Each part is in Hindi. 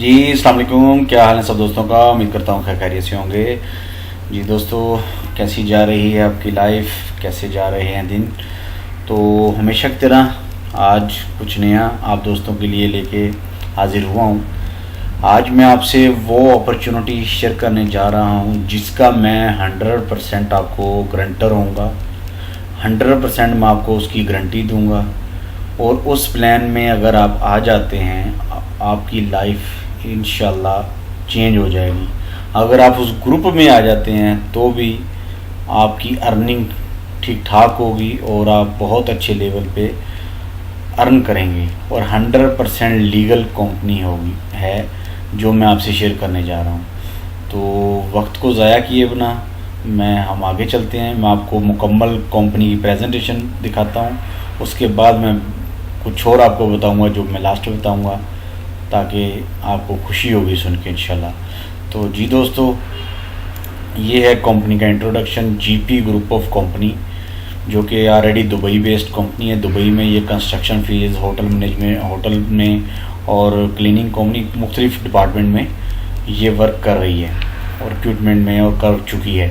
जी अस्सलाम वालेकुम, क्या हाल है सब दोस्तों का। उम्मीद करता हूँ खैर खैरियत से होंगे। जी दोस्तों, कैसी जा रही है आपकी लाइफ, कैसे जा रहे हैं दिन। तो हमेशा की तरह आज कुछ नया आप दोस्तों के लिए लेके हाजिर हुआ हूँ। आज मैं आपसे वो अपॉर्चुनिटी शेयर करने जा रहा हूँ जिसका मैं 100% आपको गारंटर होऊंगा। 100% मैं आपको उसकी गारंटी दूंगा। और उस प्लान में अगर आप आ जाते हैं, आपकी लाइफ इंशाल्लाह चेंज हो जाएगी। अगर आप उस ग्रुप में आ जाते हैं तो भी आपकी अर्निंग ठीक ठाक होगी और आप बहुत अच्छे लेवल पे अर्न करेंगे। और 100% लीगल कंपनी होगी है जो मैं आपसे शेयर करने जा रहा हूँ। तो वक्त को ज़ाया किए बिना हम आगे चलते हैं। मैं आपको मुकम्मल कंपनी की प्रेजेंटेशन दिखाता हूँ, उसके बाद मैं कुछ और आपको बताऊंगा जो मैं लास्ट में बताऊंगा, ताकि आपको खुशी होगी सुन के इंशाल्लाह। तो जी दोस्तों, ये है कंपनी का introduction. GP group of company, जो कि ऑलरेडी दुबई बेस्ड कंपनी है। दुबई में ये construction field, hotel management, hotel में और क्लीनिंग कंपनी, मुख्तलिफ डिपार्टमेंट में ये वर्क कर रही है और रिक्रूटमेंट में और कर चुकी है।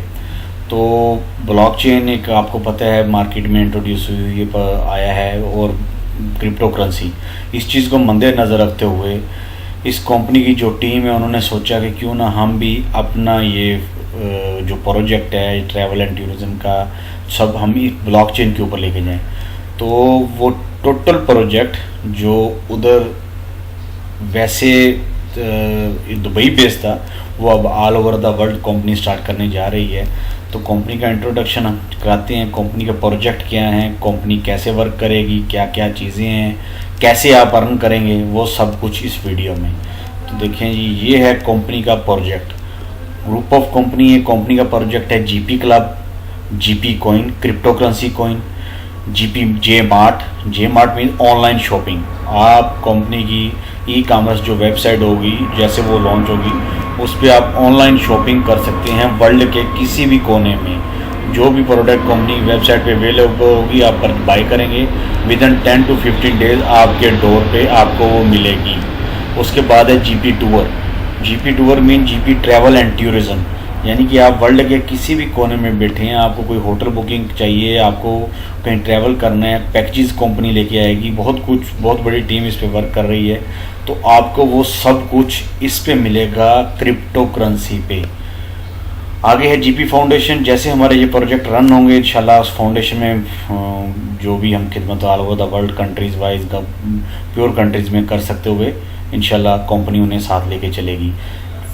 तो ब्लॉकचेन एक आपको पता है मार्केट में इंट्रोड्यूस हुई आया है, और क्रिप्टो करेंसी, इस चीज़ को मद्देनज़र रखते हुए इस कंपनी की जो टीम है उन्होंने सोचा कि क्यों ना हम भी अपना ये जो प्रोजेक्ट है ट्रैवल एंड टूरिज़म का, सब हम इस ब्लॉकचेन के ऊपर लेके जाएं। तो वो टोटल प्रोजेक्ट जो उधर वैसे दुबई बेस्ड था, वो अब all over the world company start करने जा रही है। तो कंपनी का इंट्रोडक्शन हम कराते हैं, कंपनी का प्रोजेक्ट क्या है, कंपनी कैसे वर्क करेगी, क्या क्या चीज़ें हैं, कैसे आप अर्न करेंगे, वो सब कुछ इस वीडियो में। तो देखें जी, ये है कंपनी का प्रोजेक्ट। ग्रुप ऑफ कंपनी है, कंपनी का प्रोजेक्ट है GP club, GP coin, crypto currency coin, GP J mart mean online shopping. आप कंपनी की ई कामर्स जो वेबसाइट होगी, जैसे वो लॉन्च होगी, उस पर आप ऑनलाइन शॉपिंग कर सकते हैं वर्ल्ड के किसी भी कोने में। जो भी प्रोडक्ट कंपनी वेबसाइट पे अवेलेबल होगी आप पर बाई करेंगे, विद इन 10 to 15 डेज आपके डोर पे आपको वो मिलेगी। उसके बाद है GP tour. GP tour mean GP travel and tourism, यानी कि आप वर्ल्ड के किसी भी कोने में बैठे हैं, आपको कोई होटल बुकिंग चाहिए, आपको कहीं ट्रैवल करना है, पैकेजेस कंपनी लेके आएगी। बहुत बड़ी टीम इस पे वर्क कर रही है। तो आपको वो सब कुछ इस पे मिलेगा क्रिप्टो करेंसी पे। आगे है जीपी फाउंडेशन। जैसे हमारे ये प्रोजेक्ट रन होंगे इंशाल्लाह, उस फाउंडेशन में जो भी हम खिदमत all over the world countries wise pure countries में कर सकते हुए इंशाल्लाह कंपनी उन्हें साथ लेके चलेगी।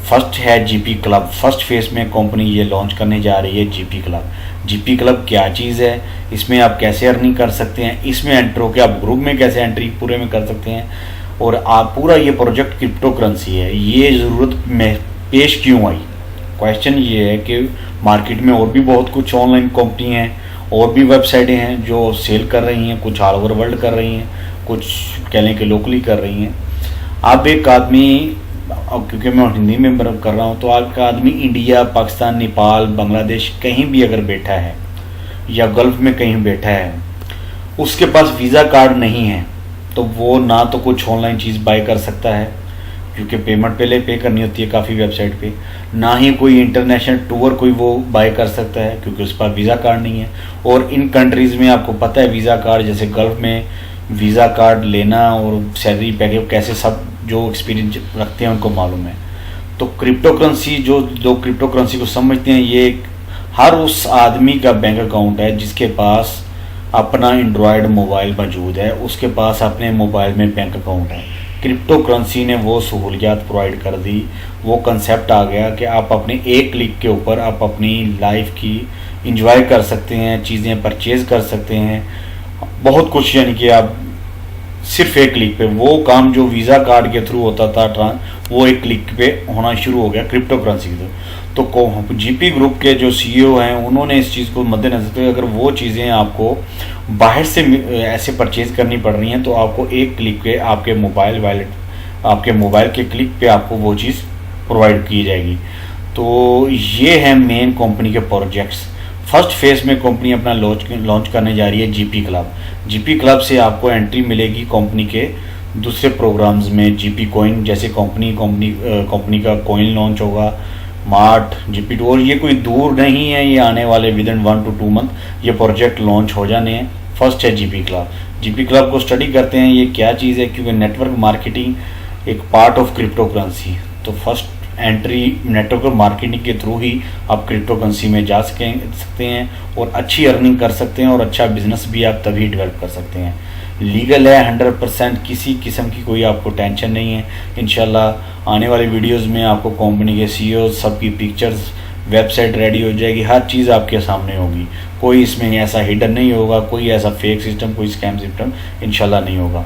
फर्स्ट है जीपी क्लब। फर्स्ट फेज में कंपनी ये लॉन्च करने जा रही है जीपी क्लब। जीपी क्लब क्या चीज़ है, इसमें आप कैसे अर्निंग कर सकते हैं, इसमें एंटर होकर आप ग्रुप में कैसे एंट्री पूरे में कर सकते हैं, और आप पूरा ये प्रोजेक्ट क्रिप्टो करेंसी है। ये ज़रूरत में पेश क्यों आई, क्वेश्चन ये है कि मार्केट में और भी बहुत कुछ ऑनलाइन कंपनी हैं, और भी वेबसाइटें हैं जो सेल कर रही हैं, कुछ ऑल ओवर वर्ल्ड कर रही हैं, कुछ कह लें कि लोकली कर रही हैं। आप एक आदमी, अब क्योंकि मैं हिंदी में कर रहा हूँ, तो आपका आदमी इंडिया, पाकिस्तान, नेपाल, बांग्लादेश कहीं भी अगर बैठा है, या गल्फ़ में कहीं बैठा है, उसके पास वीज़ा कार्ड नहीं है, तो वो ना तो कुछ ऑनलाइन चीज़ बाय कर सकता है, क्योंकि पेमेंट पहले पे करनी होती है काफ़ी वेबसाइट पे, ना ही कोई इंटरनेशनल टूर कोई वो बाय कर सकता है क्योंकि उस पर वीज़ा कार्ड नहीं है। और इन कंट्रीज़ में आपको पता है वीज़ा कार्ड, जैसे गल्फ़ में वीज़ा कार्ड लेना और सैलरी पैकेज कैसे, सब जो एक्सपीरियंस रखते हैं उनको मालूम है। तो क्रिप्टो करेंसी, जो लोग क्रिप्टो करेंसी को समझते हैं, ये हर उस आदमी का बैंक अकाउंट है जिसके पास अपना एंड्रॉयड मोबाइल मौजूद है, उसके पास अपने मोबाइल में बैंक अकाउंट है। क्रिप्टो करेंसी ने वो सहूलियात प्रोवाइड कर दी, वो कंसेप्ट आ गया कि आप अपने एक क्लिक के ऊपर आप अपनी लाइफ की इंजॉय कर सकते हैं, चीज़ें परचेज़ कर सकते हैं, बहुत कुछ। यानी कि आप सिर्फ एक क्लिक पे वो काम जो वीज़ा कार्ड के थ्रू होता था वो एक क्लिक पे होना शुरू हो गया क्रिप्टो करेंसी के थ्रू। तो जीपी ग्रुप के जो सीईओ हैं उन्होंने इस चीज़ को मद्देनजर रखते हुए, अगर वो चीज़ें आपको बाहर से ऐसे परचेज करनी पड़ रही हैं, तो आपको एक क्लिक पे आपके मोबाइल के क्लिक पे आपको वो चीज़ प्रोवाइड की जाएगी। तो ये है मेन कंपनी के प्रोजेक्ट्स। फर्स्ट फेज में कंपनी अपना लॉन्च करने जा रही है जीपी क्लब। जीपी क्लब से आपको एंट्री मिलेगी कंपनी के दूसरे प्रोग्राम्स में जीपी कॉइन जैसे कंपनी का कॉइन लॉन्च होगा, मार्ट, जीपी टू, और ये कोई दूर नहीं है, ये आने वाले विद इन 1 to 2 मंथ ये प्रोजेक्ट लॉन्च हो जाने हैं। फर्स्ट है जीपी क्लब। जीपी क्लब को स्टडी करते हैं ये क्या चीज़ है, क्योंकि नेटवर्क मार्केटिंग एक पार्ट ऑफ क्रिप्टो करेंसी, तो फर्स्ट एंट्री नेटवर्क मार्केटिंग के थ्रू ही आप क्रिप्टो करेंसी में जा सकते हैं और अच्छी अर्निंग कर सकते हैं और अच्छा बिजनेस भी आप तभी डेवलप कर सकते हैं। लीगल है 100%, किसी किस्म की कोई आपको टेंशन नहीं है। इंशाल्लाह आने वाली वीडियोस में आपको कंपनी के सीईओ सबकी पिक्चर्स, वेबसाइट रेडी हो जाएगी, हर चीज़ आपके सामने होगी, कोई इसमें ऐसा हिडन नहीं होगा, कोई ऐसा फेक सिस्टम, कोई स्कैम सिस्टम इंशाल्लाह नहीं होगा।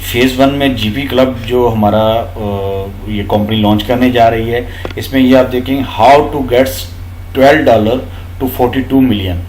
फेज़ 1 में जीपी क्लब जो हमारा ये कंपनी लॉन्च करने जा रही है, इसमें ये आप देखेंगे how to gets $12 to 42 million.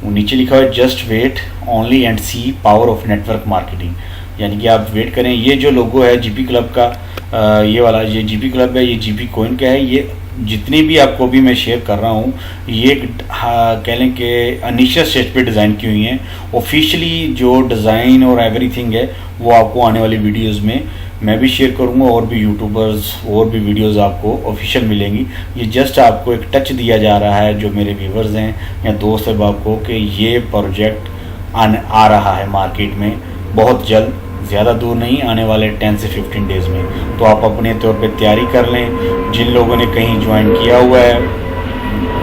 नीचे लिखा हुआ है just wait only and see power of network marketing, यानी कि आप वेट करें। ये जो लोगो है जीपी क्लब का, ये वाला ये जीपी क्लब है, ये जीपी कॉइन का है। ये जितनी भी आपको भी मैं शेयर कर रहा हूँ ये कह लें कि इनिशियल स्टेज पे डिज़ाइन की हुई हैं। ऑफिशियली जो डिज़ाइन और एवरीथिंग है वो आपको आने वाली वीडियोस में मैं भी शेयर करूँगा, और भी यूट्यूबर्स और भी वीडियोस आपको ऑफिशियल मिलेंगी। ये जस्ट आपको एक टच दिया जा रहा है जो मेरे व्यूवर्स हैं या दोस्त है आपको, कि ये प्रोजेक्ट आ रहा है मार्केट में बहुत जल्द, ज़्यादा दूर नहीं, आने वाले 10 से 15 डेज़ में। तो आप अपने तौर पे तैयारी कर लें। जिन लोगों ने कहीं ज्वाइन किया हुआ है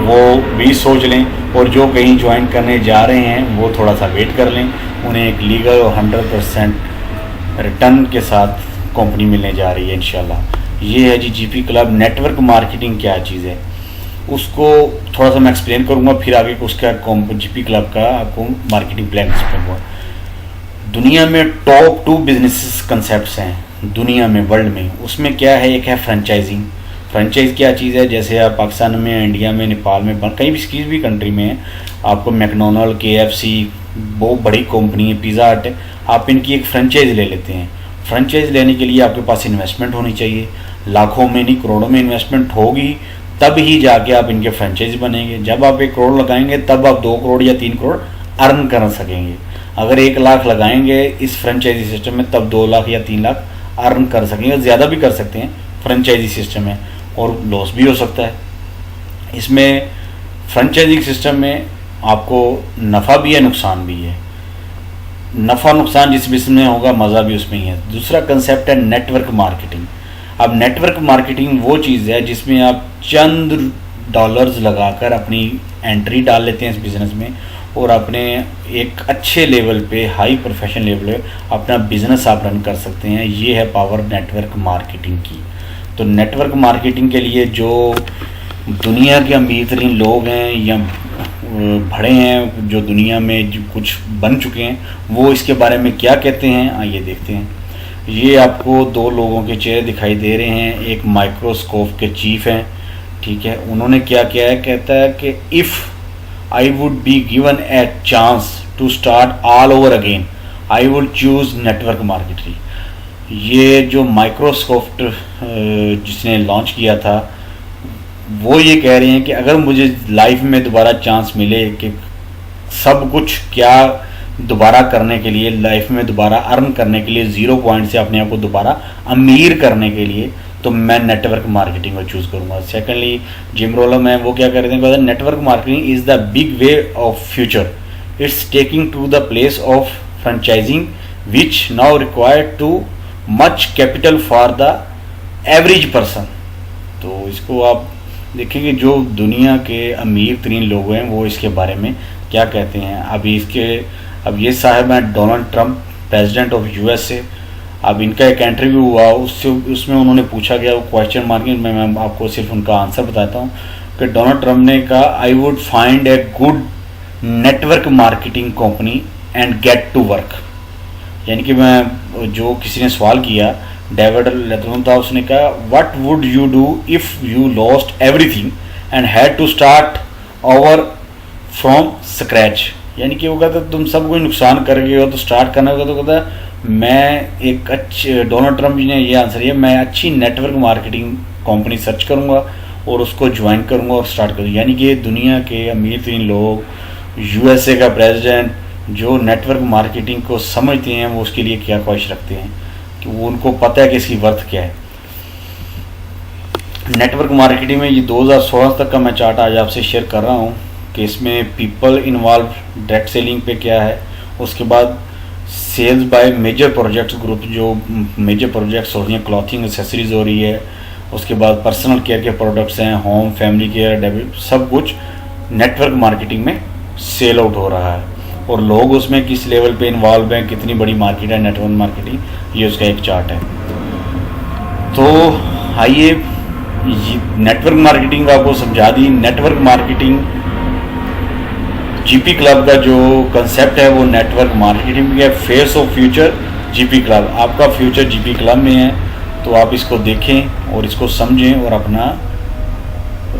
वो भी सोच लें, और जो कहीं ज्वाइन करने जा रहे हैं वो थोड़ा सा वेट कर लें। उन्हें एक लीगल और 100% रिटर्न के साथ कंपनी मिलने जा रही है इंशाल्लाह। ये है जी जीपी क्लब। नेटवर्क मार्केटिंग क्या चीज़ है उसको थोड़ा सा मैं एक्सप्लेन करूँगा, फिर आगे उसका जीपी क्लब का आपको मार्केटिंग प्लान एक्सप्लेन हुआ। दुनिया में टॉप 2 बिजनेस कंसेप्ट्स हैं दुनिया में, वर्ल्ड में। उसमें क्या है, एक है फ्रेंचाइजिंग। फ्रेंचाइज क्या चीज़ है, जैसे आप पाकिस्तान में, इंडिया में, नेपाल में, कहीं भी किसी भी कंट्री में आपको मैकडोनल्ड, KFC, बहुत बड़ी कंपनी है, पिज़्ज़ा हट है, आप इनकी एक फ्रेंचाइज ले लेते हैं। फ्रेंचाइज लेने के लिए आपके पास इन्वेस्टमेंट होनी चाहिए, लाखों में नहीं करोड़ों में इन्वेस्टमेंट होगी, तब ही जाके आप इनके फ्रेंचाइज बनेंगे। जब आप 1 करोड़ लगाएंगे तब आप 2 करोड़ या 3 करोड़ अर्न कर सकेंगे। अगर 1 लाख लगाएंगे इस फ्रेंचाइजी सिस्टम में तब 2 लाख या 3 लाख अर्न कर सकेंगे, ज़्यादा भी कर सकते हैं फ्रेंचाइजी सिस्टम में, और लॉस भी हो सकता है। इसमें फ्रेंचाइजी सिस्टम में आपको नफ़ा भी है, नुकसान भी है। नफ़ा नुकसान जिस बिजनेस में होगा, मज़ा भी उसमें ही है। दूसरा कंसेप्ट है नेटवर्क मार्केटिंग। अब नेटवर्क मार्केटिंग वो चीज़ है जिसमें आप चंद डॉलर्स लगाकर अपनी एंट्री डाल लेते हैं इस बिज़नेस में, और अपने एक अच्छे लेवल पे, हाई प्रोफेशनल लेवल पे अपना बिज़नेस आप रन कर सकते हैं। ये है पावर नेटवर्क मार्केटिंग की। तो नेटवर्क मार्केटिंग के लिए जो दुनिया के अमीर तरीन लोग हैं या बड़े हैं, जो दुनिया में जो कुछ बन चुके हैं, वो इसके बारे में क्या कहते हैं आइए देखते हैं। ये आपको 2 लोगों के चेहरे दिखाई दे रहे हैं। एक माइक्रोसॉफ्ट के चीफ हैं, ठीक है। उन्होंने क्या किया है, कहता है कि if I would be given a chance to start all over again, I would choose network marketing। ये जो माइक्रोसॉफ्ट जिसने लॉन्च किया था वो ये कह रहे हैं कि अगर मुझे लाइफ में दोबारा चांस मिले कि सब कुछ क्या दोबारा करने के लिए, लाइफ में दोबारा अर्न करने के लिए, 0 पॉइंट से अपने आप को दोबारा अमीर करने के लिए, तो मैं नेटवर्क मार्केटिंग को चूज़ करूँगा। सेकेंडली जिम रोलम है, वो क्या कहते हैं, network marketing is the big way of future, it's taking to the place of franchising which now required too much capital for the average person. तो इसको आप देखेंगे जो दुनिया के अमीर तरीन लोग हैं वो इसके बारे में क्या कहते हैं। अब ये साहब हैं Donald Trump, president of USA। अब इनका एक इंटरव्यू हुआ, उसमें उन्होंने पूछा गया, वो क्वेश्चन मार्किंग में मैं आपको सिर्फ उनका आंसर बताता हूँ कि डोनाल्ड ट्रंप ने कहा I would find a good network marketing company and get to work. यानी कि मैं जो किसी ने सवाल किया, डेविड लेथरम था, उसने कहा what would you do if you lost everything and had to start over from scratch. यानी कि वो कहता तुम सब कुछ नुकसान कर गए हो तो स्टार्ट करना होगा। तो कहता मैं एक अच्छे, डोनाल्ड ट्रंप जी ने ये आंसर दिया, मैं अच्छी नेटवर्क मार्केटिंग कंपनी सर्च करूँगा और उसको ज्वाइन करूँगा और स्टार्ट करूँगा। यानी कि दुनिया के अमीर तरीन लोग, USA का प्रेसिडेंट, जो नेटवर्क मार्केटिंग को समझते हैं वो उसके लिए क्या ख्वाहिश रखते हैं कि वो उनको पता है कि इसकी वर्थ क्या है। नेटवर्क मार्केटिंग में ये 2016 तक का मैं चार्ट आज आपसे शेयर कर रहा हूँ कि इसमें पीपल इन्वॉल्व डायरेक्ट सेलिंग पे क्या है, उसके बाद sales by major projects group, जो मेजर प्रोजेक्ट्स हो रही हैं, क्लॉथिंग एसेसरीज हो रही है, उसके बाद पर्सनल केयर के प्रोडक्ट्स हैं, होम फैमिली केयर, डेबिट, सब कुछ नेटवर्क मार्केटिंग में सेल आउट हो रहा है। और लोग उसमें किस लेवल पे इन्वॉल्व हैं, कितनी बड़ी मार्केट है नेटवर्क मार्केटिंग, ये उसका एक चार्ट है। तो आइए नेटवर्क मार्केटिंग आपको समझा दी। नेटवर्क मार्केटिंग जीपी क्लब का जो कंसेप्ट है वो नेटवर्क मार्केटिंग है, face of future GP club. आपका फ्यूचर जीपी क्लब में है, तो आप इसको देखें और इसको समझें और अपना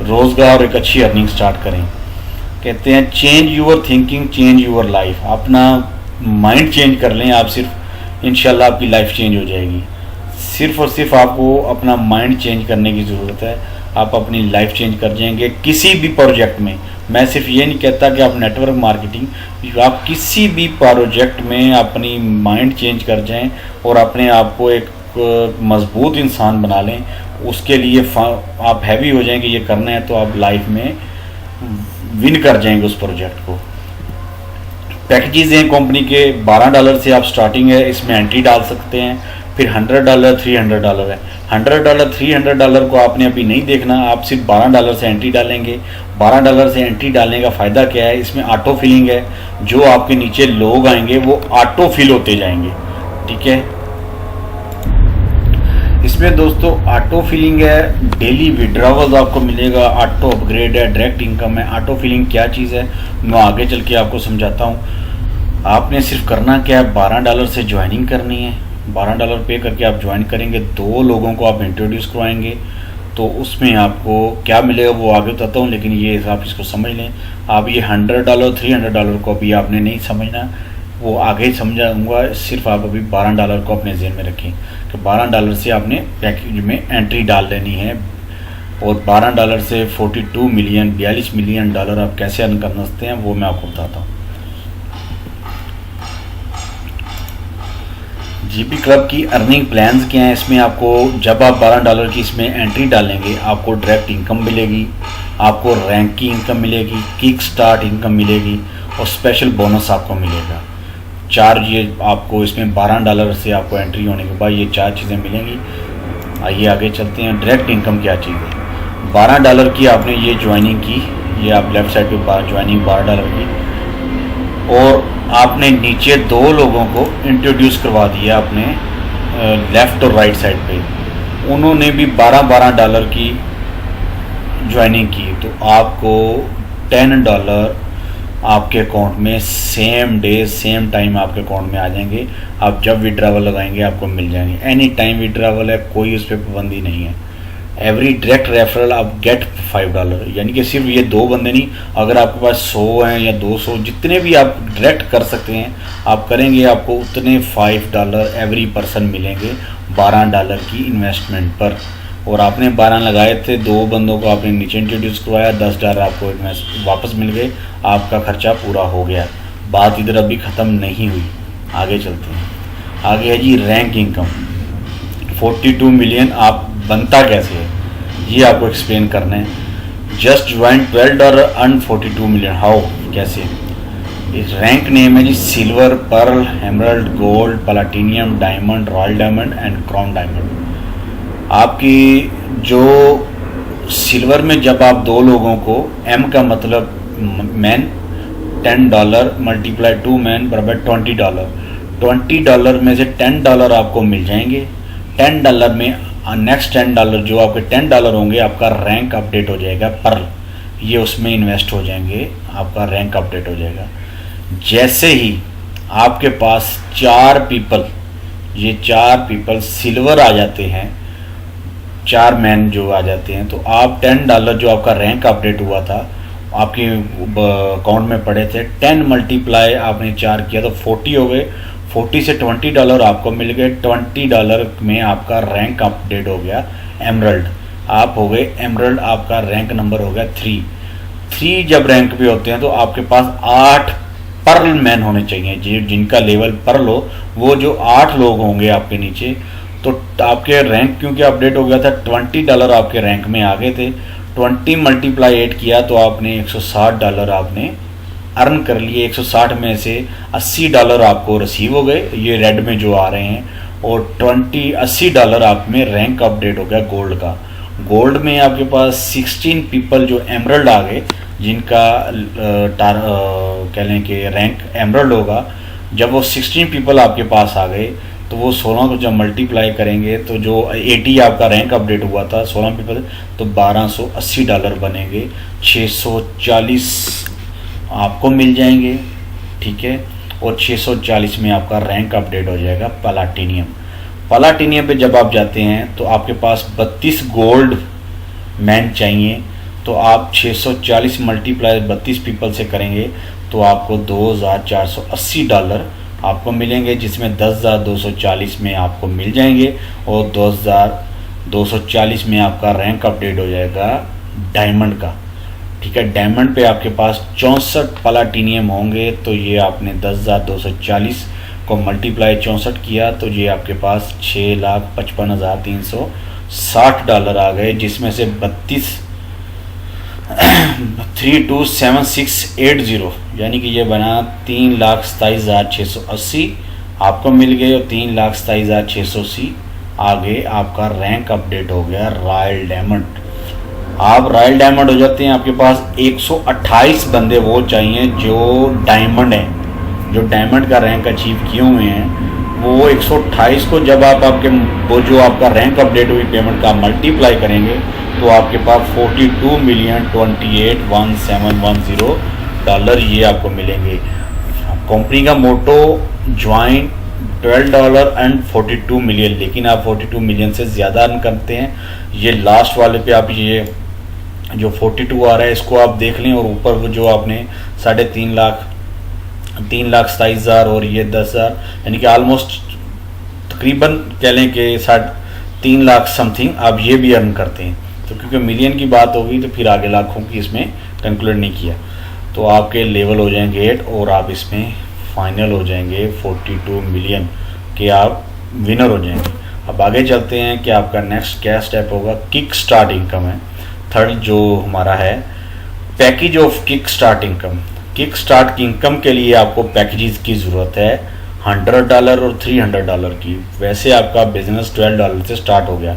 रोज़गार और एक अच्छी अर्निंग स्टार्ट करें। कहते हैं change your thinking change your life. अपना माइंड चेंज कर लें आप, सिर्फ इंशाल्लाह आपकी लाइफ चेंज हो जाएगी। सिर्फ और सिर्फ आपको अपना माइंड चेंज करने की ज़रूरत है, आप अपनी लाइफ चेंज कर जाएंगे किसी भी प्रोजेक्ट में। मैं सिर्फ ये नहीं कहता कि आप नेटवर्क मार्केटिंग, आप किसी भी प्रोजेक्ट में अपनी माइंड चेंज कर जाएं और अपने आप को एक मजबूत इंसान बना लें। उसके लिए आप हैवी हो जाएंगे, ये करना है तो आप लाइफ में विन कर जाएंगे उस प्रोजेक्ट को। पैकेजेस हैं कंपनी के, $12 से आप स्टार्टिंग है, इसमें एंट्री डाल सकते हैं। फिर $100, $300 है। $100, $300 को आपने अभी नहीं देखना, आप सिर्फ $12 से एंट्री डालेंगे। $12 से एंट्री डालने का फ़ायदा क्या है, इसमें ऑटो फिलिंग है, जो आपके नीचे लोग आएंगे वो ऑटो फिल होते जाएंगे, ठीक है। इसमें दोस्तों ऑटो फिलिंग है, डेली विड्रॉवल्स आपको मिलेगा, ऑटो अपग्रेड है, डायरेक्ट इनकम है। ऑटो फिलिंग क्या चीज़ है मैं आगे चल के आपको समझाता हूँ। आपने सिर्फ करना क्या है, $12 से ज्वाइनिंग करनी है। $12 पे करके आप ज्वाइन करेंगे, 2 लोगों को आप इंट्रोड्यूस करवाएंगे, तो उसमें आपको क्या मिलेगा वो आगे बताता हूँ, लेकिन ये आप इसको समझ लें। आप ये $100, $300 को अभी आपने नहीं समझना, वो आगे समझाऊंगा। सिर्फ आप अभी $12 को अपने ज़हन में रखें कि $12 से आपने पैकेज में एंट्री डाल लेनी है। और $12 से 42 मिलियन, $42 मिलियन आप कैसे अर्न कर सकते हैं वो मैं आपको बताता हूँ। जीपी क्लब की अर्निंग प्लान्स क्या हैं, इसमें आपको जब आप $12 की इसमें एंट्री डालेंगे आपको डायरेक्ट इनकम मिलेगी, आपको रैंक की इनकम मिलेगी, किक स्टार्ट इनकम मिलेगी और स्पेशल बोनस आपको मिलेगा। 4 ये आपको इसमें $12 से आपको एंट्री होने के बाद ये 4 चीज़ें मिलेंगी। आइए आगे चलते हैं। डायरेक्ट इनकम क्या चीज़ है। $12 की आपने ये ज्वाइनिंग की, ये आप लेफ़्ट साइड पे ज्वाइनिंग $12 की, और आपने नीचे 2 लोगों को इंट्रोड्यूस करवा दिया अपने लेफ़्ट और राइट साइड पे, उन्होंने भी $12 की ज्वाइनिंग की, तो आपको $10 आपके अकाउंट में सेम डे सेम टाइम आपके अकाउंट में आ जाएंगे। आप जब विड्रावल लगाएंगे आपको मिल जाएंगे, एनी टाइम विड्रावल है, कोई उस पर पाबंदी नहीं है। एवरी डायरेक्ट रेफरल आप गेट $5, यानी कि सिर्फ ये 2 बंदे नहीं, अगर आपके पास 100 हैं या 200, जितने भी आप डायरेक्ट कर सकते हैं आप करेंगे, आपको उतने $5 एवरी पर्सन मिलेंगे $12 की इन्वेस्टमेंट पर। और आपने 12 लगाए थे, 2 बंदों को आपने नीचे इंट्रोड्यूस करवाया, $10 आपको वापस मिल गए, आपका खर्चा पूरा हो गया। बात इधर अभी ख़त्म नहीं हुई, आगे चलते हैं। आगे है जी रैंक इनकम। 42 मिलियन आप बनता कैसे है ये आपको एक्सप्लेन करना है। Just join $12 earn 42 million, how, कैसे। इस रैंक नेम है जी silver, pearl, emerald, gold, platinum, diamond, royal diamond and crown diamond. आपकी जो सिल्वर में जब आप 2 लोगों को, M का मतलब मैन, $10 मल्टीप्लाई 2 मैन बराबर $20। $20 में से $10 आपको मिल जाएंगे। $10 में नेक्स्ट $10 जो आपके $10 होंगे, आपका रैंक अपडेट हो जाएगा पर्ल, ये उसमें इन्वेस्ट हो जाएंगे, आपका रैंक अपडेट हो जाएगा। जैसे ही आपके पास 4 पीपल, ये 4 पीपल सिल्वर आ जाते हैं, 4 मैन जो आ जाते हैं, तो आप $10 जो आपका रैंक अपडेट हुआ था आपके अकाउंट में पड़े थे, 10 मल्टीप्लाई आपने 4 किया तो 40 हो गए। 40 से $20 आपको मिल गए। $20 में आपका रैंक अपडेट हो गया एमरल्ड, आप हो गए एमरल्ड, आपका रैंक नंबर हो गया 3। जब रैंक पे होते हैं तो आपके पास 8 पर्ल मैन होने चाहिए, जिनका लेवल पर्ल हो। वो जो 8 लोग होंगे आपके नीचे, तो आपके रैंक क्योंकि अपडेट हो गया था, $20 आपके रैंक में आ गए थे। 20 मल्टीप्लाई 8 किया तो आपने $160 आपने अर्न कर लिए। 160 में से $80 आपको रिसीव हो गए, ये रेड में जो आ रहे हैं, और $80 आप में रैंक अपडेट हो गया गोल्ड का। गोल्ड में आपके पास 16 पीपल जो एमरल्ड आ गए, जिनका कह लें कि रैंक एमरल्ड होगा। जब वो 16 पीपल आपके पास आ गए तो वो 16 को जब मल्टीप्लाई करेंगे तो जो 80 आपका रैंक अपडेट हुआ था 16 पीपल, तो $1280 बनेंगे। 640 आपको मिल जाएंगे, ठीक है। और 640 में आपका रैंक अपडेट हो जाएगा प्लाटिनियम। प्लाटिनियम पे जब आप जाते हैं तो आपके पास 32 गोल्ड मैन चाहिए, तो आप 640 मल्टीप्लाई 32 पीपल से करेंगे तो आपको $2480 आपको मिलेंगे, जिसमें 10,240 में आपको मिल जाएंगे और 2,240 में आपका रैंक अपडेट हो जाएगा डायमंड का, ठीक है। डायमंड पे आपके पास 64 प्लाटिनियम होंगे, तो ये आपने 10,240 को मल्टीप्लाई 64 किया तो ये आपके पास $6,55,360 आ गए, जिसमें से 327680 यानी कि ये बना 3,27,680 आपको मिल गए, और 3,27,680 आगे आपका रैंक अपडेट हो गया रॉयल डायमंड। आप रॉयल डायमंड हो जाते हैं, आपके पास 128 बंदे वो चाहिए जो डायमंड हैं, जो डायमंड का रैंक अचीव किए हुए हैं। वो 128 को जब आप आपके वो जो आपका रैंक अपडेट हुई पेमेंट का मल्टीप्लाई करेंगे तो आपके पास $42,28,1710 ये आपको मिलेंगे। कंपनी का मोटो ज्वाइन $12 एंड 42 मिलियन, लेकिन आप 42 मिलियन से ज़्यादा अर्न करते हैं। ये लास्ट वाले पे आप ये जो 42 आ रहा है इसको आप देख लें, और ऊपर वो जो आपने 3,27,000 और ये 10,000 यानी कि ऑलमोस्ट तकरीबन कह लें कि 3 लाख समथिंग आप ये भी अर्न करते हैं। तो क्योंकि मिलियन की बात होगी तो फिर आगे लाखों की इसमें कंक्लूड नहीं किया, तो आपके लेवल हो जाएंगे 8 और आप इसमें फाइनल हो जाएंगे 42 मिलियन के आप विनर हो जाएंगे। अब आगे चलते हैं कि आपका नेक्स्ट क्या स्टेप होगा। किक स्टार्ट इनकम है थर्ड जो हमारा है, package of kick start income. Kick start income के लिए आपको पैकेजेस की ज़रूरत है $100 और $300 की। वैसे आपका बिजनेस $12 से स्टार्ट हो गया।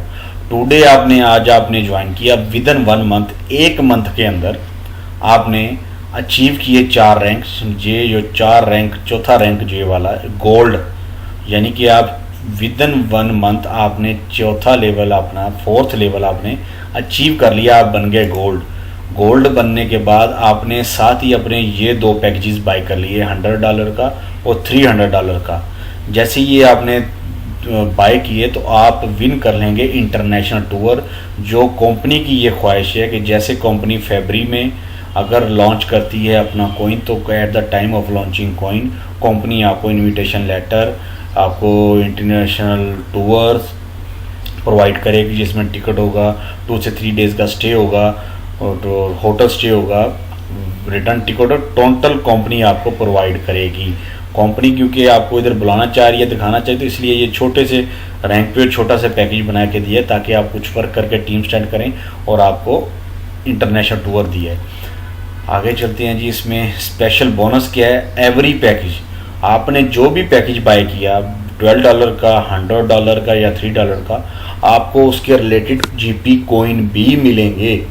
टुडे आज आपने ज्वाइन किया, विद इन 1 मंथ, 1 मंथ के अंदर आपने अचीव किए 4 रैंक। ये जो 4 रैंक, चौथा रैंक ये वाला गोल्ड, यानी कि आप विद इन 1 मंथ आपने चौथा लेवल अपना 4th लेवल आपने अचीव कर लिया, आप बन गए गोल्ड। गोल्ड बनने के बाद आपने साथ ही अपने ये 2 पैकेजेस बाय कर लिए, $100 का और $300 का। जैसे ये आपने बाय किए तो आप विन कर लेंगे इंटरनेशनल टूर। जो कंपनी की ये ख्वाहिश है कि जैसे कंपनी फरवरी में अगर लॉन्च करती है अपना कॉइन, तो at the time of launching coin company आपको इनविटेशन लेटर, आपको इंटरनेशनल टूर्स प्रोवाइड करेगी, जिसमें टिकट होगा, 2 से 3 डेज़ का स्टे होगा और होटल स्टे होगा, रिटर्न टिकट और टोटल कंपनी आपको प्रोवाइड करेगी। कंपनी क्योंकि आपको इधर बुलाना चाह रही है, दिखाना चाहिए, तो इसलिए ये छोटे से रैंक पे छोटा सा पैकेज बना के दिया ताकि आप कुछ वर्क करके टीम स्टैंड करें और आपको इंटरनेशनल टूर दिया है। आगे चलते हैं जी। इसमें स्पेशल बोनस क्या है, एवरी पैकेज आपने जो भी पैकेज बाय किया $12 का, $100 का या $3 का, आपको उसके रिलेटेड जीपी कॉइन भी मिलेंगे।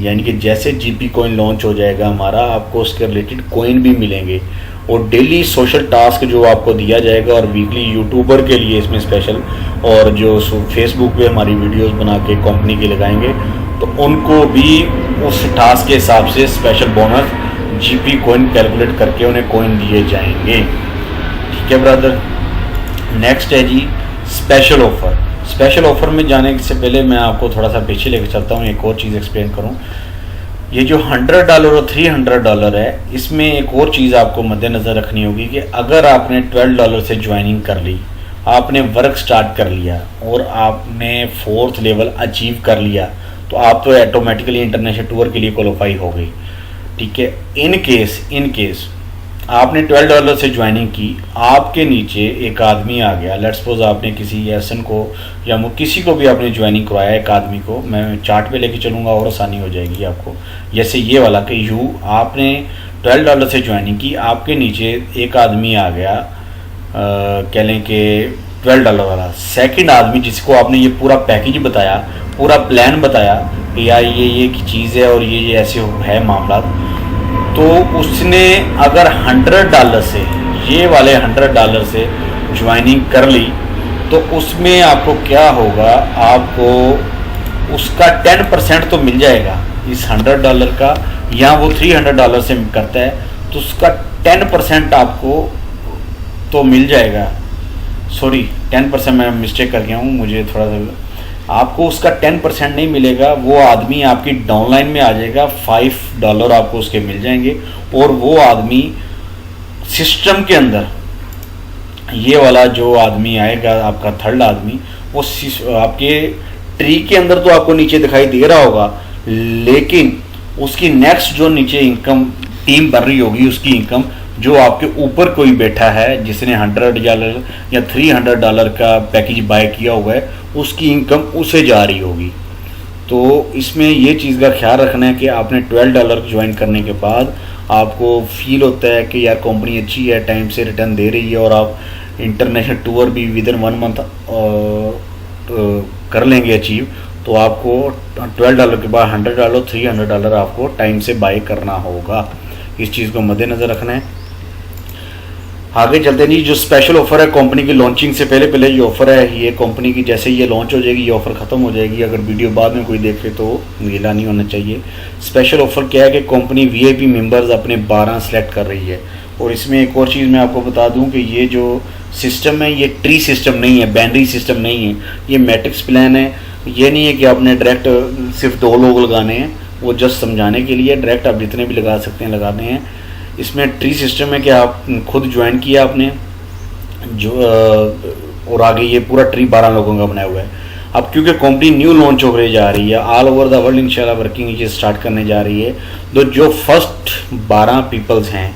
यानी कि जैसे जीपी कॉइन लॉन्च हो जाएगा हमारा, आपको उसके रिलेटेड कॉइन भी मिलेंगे। और डेली सोशल टास्क जो आपको दिया जाएगा, और वीकली यूट्यूबर के लिए इसमें स्पेशल, और जो फेसबुक पे हमारी वीडियोस बना के कंपनी के लगाएंगे तो उनको भी उस टास्क के हिसाब से special bonus GP coin calculate करके उन्हें कॉइन दिए जाएंगे। ठीक है ब्रदर। नेक्स्ट है जी स्पेशल ऑफर। स्पेशल ऑफर में जाने से पहले मैं आपको थोड़ा सा पीछे लेकर चलता हूँ, एक और चीज़ एक्सप्लेन करूँ। ये जो $100 और $300 है, इसमें एक और चीज़ आपको मद्देनज़र रखनी होगी कि अगर आपने $12 से ज्वाइनिंग कर ली, आपने वर्क स्टार्ट कर लिया और आपने 4th लेवल अचीव कर लिया, तो आप तो ऑटोमेटिकली इंटरनेशनल टूर के लिए क्वालिफाई हो गई। ठीक है। इन केस आपने $12 से ज्वाइनिंग की, आपके नीचे एक आदमी आ गया, लेट्स सपोज आपने किसी एसन को या किसी को भी आपने ज्वाइनिंग करवाया, एक आदमी को, मैं चार्ट पे लेके चलूँगा और आसानी हो जाएगी आपको। जैसे ये वाला कि आपने $12 से ज्वाइनिंग की, आपके नीचे एक आदमी आ गया, कह लें कि $12 वाला, सेकंड आदमी जिसको आपने ये पूरा पैकेज बताया, पूरा प्लान बताया कि यार ये चीज़ है और ये ऐसे है मामला, तो उसने अगर $100 से, ये वाले $100 से ज्वाइनिंग कर ली, तो उसमें आपको क्या होगा, आपको उसका 10% तो मिल जाएगा इस $100 का, या वो $300 से करता है तो उसका 10% आपको तो मिल जाएगा। सॉरी 10% मैं मिस्टेक कर गया हूँ, मुझे थोड़ा सा, आपको उसका 10% नहीं मिलेगा, वो आदमी आपकी डाउनलाइन में आ जाएगा, $5 आपको उसके मिल जाएंगे, और वो आदमी सिस्टम के अंदर, ये वाला जो आदमी आएगा आपका थर्ड आदमी, वो आपके ट्री के अंदर तो आपको नीचे दिखाई दे रहा होगा, लेकिन उसकी नेक्स्ट जो नीचे इनकम टीम बन रही होगी, उसकी इनकम जो आपके ऊपर कोई बैठा है जिसने $100 या $300 का पैकेज बाय किया हुआ है, उसकी इनकम उसे जा रही होगी। तो इसमें ये चीज़ का ख्याल रखना है कि आपने $12 ज्वाइन करने के बाद आपको फील होता है कि यार कंपनी अच्छी है, टाइम से रिटर्न दे रही है, और आप इंटरनेशनल टूर भी विदिन 1 मंथ कर लेंगे अचीव, तो आपको $12 के बाद $100 $300 आपको टाइम से बाय करना होगा। इस चीज़ को मद्देनज़र रखना है। आगे चलते हैं जी, जो स्पेशल ऑफर है कंपनी की लॉन्चिंग से पहले ये ऑफर है, ये कंपनी की जैसे ये लॉन्च हो जाएगी ये ऑफर ख़त्म हो जाएगी, अगर वीडियो बाद में कोई देखे तो गीला नहीं होना चाहिए। स्पेशल ऑफर क्या है कि कंपनी VIP मेंबर्स अपने 12 सेलेक्ट कर रही है। और इसमें एक और चीज़ मैं आपको बता दूं कि ये जो सिस्टम है ये ट्री सिस्टम नहीं है, बाइनरी सिस्टम नहीं है, ये मैट्रिक्स प्लान है। ये नहीं है कि आपने डायरेक्ट सिर्फ 2 लोग लगाने हैं, वो जस्ट समझाने के लिए, डायरेक्ट आप जितने भी लगा सकते हैं लगाने हैं। इसमें ट्री सिस्टम है कि आप खुद ज्वाइन किया आपने जो, और आगे ये पूरा ट्री 12 लोगों का बनाया हुआ है। अब क्योंकि कंपनी न्यू लॉन्च होकर जा रही है, ऑल ओवर द वर्ल्ड इंशाल्लाह वर्किंग ये स्टार्ट करने जा रही है, तो जो फर्स्ट 12 पीपल्स हैं,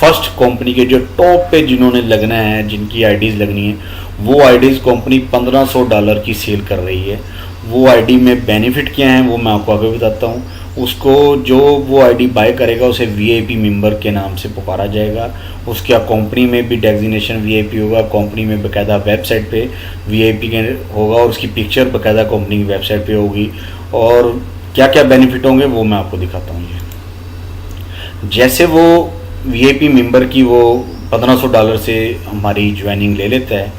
फर्स्ट कंपनी के जो टॉप पे जिन्होंने लगना है, जिनकी आईडीज़ लगनी है, वो आईडीज़ कंपनी $1500 की सेल कर रही है। वो आईडी में बेनिफिट क्या है वो मैं आपको आगे बताता हूँ। उसको जो वो आईडी बाय करेगा उसे VIP मेंबर के नाम से पुकारा जाएगा। उसके कंपनी में भी डेजिग्नेशन VIP होगा, कंपनी में बाकायदा वेबसाइट पे VIP के होगा, और उसकी पिक्चर बाकायदा कंपनी की वेबसाइट पे होगी। और क्या क्या बेनिफिट होंगे वो मैं आपको दिखाता हूँ। ये जैसे वो VIP मेंबर की वो $1500 से हमारी ज्वाइनिंग ले लेता है,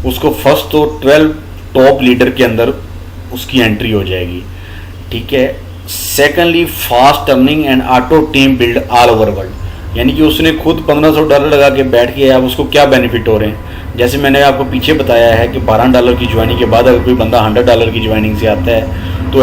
उसको फर्स्ट तो 12 टॉप लीडर के अंदर उसकी एंट्री हो जाएगी, ठीक है। Secondly fast earning and auto team build all over world, यानी कि उसने खुद $1500 लगा के बैठ के, अब उसको क्या बेनिफिट हो रहे हैं। जैसे मैंने आपको पीछे बताया है कि $12 की ज्वाइनिंग के बाद अगर कोई बंदा $100 की ज्वाइनिंग से आता है तो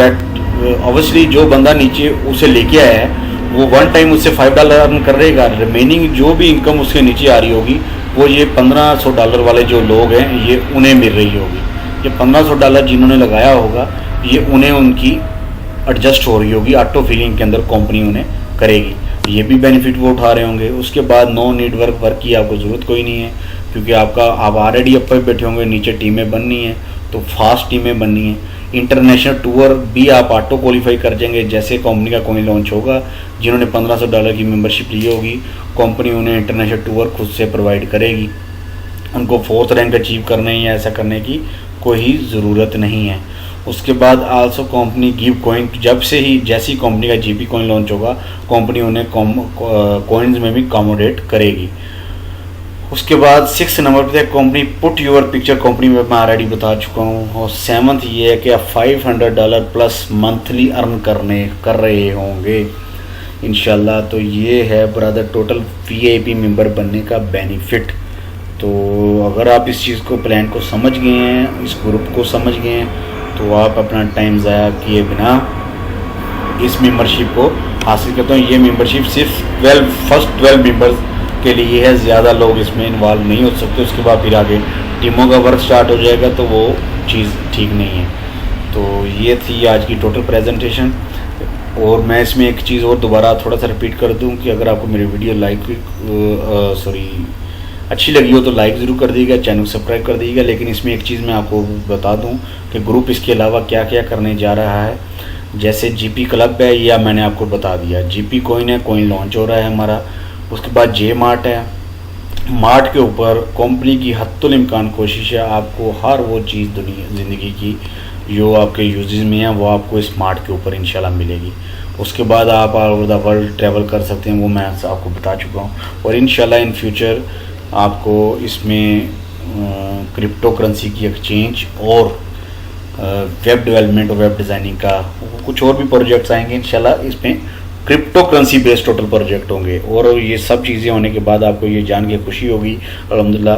ऑब्वियसली जो बंदा नीचे उसे लेके आया है वो वन टाइम उससे $5 अर्न कर रहेगा। रिमेनिंग जो भी इनकम उसके नीचे आ रही होगी वो ये $1500 वाले जो लोग हैं ये उन्हें मिल रही होगी। ये $1500 जिन्होंने लगाया होगा ये उन्हें उनकी एडजस्ट हो रही होगी, ऑटो फिलिंग के अंदर कंपनी उन्हें करेगी, ये भी बेनिफिट वो उठा रहे होंगे। उसके बाद नो नीड वर्क की आपको ज़रूरत कोई नहीं है, क्योंकि आप ऑलरेडी अपर बैठे होंगे, नीचे टीमें बननी है तो फास्ट टीमें बननी है। इंटरनेशनल टूर भी आप ऑटो क्वालिफाई कर जाएंगे, जैसे कंपनी का कोई लॉन्च होगा, जिन्होंने $1500 की मेंबरशिप ली होगी कंपनी उन्हें इंटरनेशनल टूर खुद से प्रोवाइड करेगी। उनको 4th रैंक अचीव करने या ऐसा करने की कोई ज़रूरत नहीं है। उसके बाद आल्सो कंपनी गिव कॉइन, जैसी कंपनी का GP कॉइन लॉन्च होगा कंपनी उन्हें कॉइन्स में भी अकोमोडेट करेगी। उसके बाद 6 नंबर पे company put your picture, company में मैं ऑलरेडी बता चुका हूँ। और 7th ये है कि आप $500 प्लस मंथली अर्न कर रहे होंगे इंशाल्लाह। तो ये है ब्रदर टोटल VIP मेंबर बनने का बेनिफिट। तो अगर आप इस चीज़ को, प्लान को समझ गए हैं, इस ग्रुप को समझ गए हैं, तो आप अपना टाइम ज़ाया किए बिना इस मेंबरशिप को हासिल करते हैं। ये मेंबरशिप सिर्फ फर्स्ट 12 मेंबर्स के लिए है, ज़्यादा लोग इसमें इन्वॉल्व नहीं हो सकते। उसके बाद फिर आगे टीमों का वर्क स्टार्ट हो जाएगा तो वो चीज़ ठीक नहीं है। तो ये थी आज की टोटल प्रेजेंटेशन। और मैं इसमें एक चीज़ और दोबारा थोड़ा सा रिपीट कर दूं कि अगर आपको मेरी वीडियो अच्छी लगी हो तो लाइक ज़रूर कर दीजिएगा, चैनल सब्सक्राइब कर दीजिएगा। लेकिन इसमें एक चीज़ मैं आपको बता दूं कि ग्रुप इसके अलावा क्या क्या करने जा रहा है। जैसे जीपी क्लब है, या मैंने आपको बता दिया, जीपी कॉइन है, कॉइन लॉन्च हो रहा है हमारा। उसके बाद जे मार्ट है, मार्ट के ऊपर कंपनी की हत्तुल इम्कान कोशिश है आपको हर वो चीज़ दुनिया ज़िंदगी की जो आपके यूजेस में है वो आपको इस मार्ट के ऊपर इंशाल्लाह मिलेगी। उसके बाद आप all over the world travel कर सकते हैं, वो मैं आपको बता चुका हूँ। और इंशाल्लाह इन फ्यूचर आपको इसमें क्रिप्टो करेंसी की एक्सचेंज और वेब डेवलपमेंट और वेब डिज़ाइनिंग का कुछ और भी प्रोजेक्ट्स आएंगे इंशाल्लाह। इसमें crypto currency based total project होंगे। और ये सब चीज़ें होने के बाद आपको ये जान के खुशी होगी अल्हम्दुलिल्लाह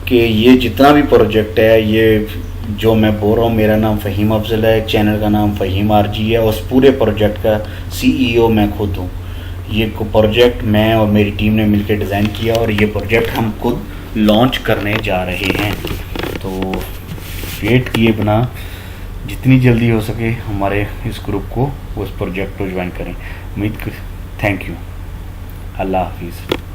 कि ये जितना भी प्रोजेक्ट है, ये जो मैं बोल रहा हूँ, मेरा नाम फ़हीम अफजल है, चैनल का नाम फ़हीम आरजी है, और उस पूरे प्रोजेक्ट का सीईओ मैं खुद हूँ। ये प्रोजेक्ट मैं और मेरी टीम ने मिलकर डिज़ाइन किया और ये प्रोजेक्ट हम खुद लॉन्च करने जा रहे हैं। तो वेट किए बिना जितनी जल्दी हो सके हमारे इस ग्रुप को, उस प्रोजेक्ट को ज्वाइन करें। उम्मीद, थैंक यू, अल्लाह हाफिज़।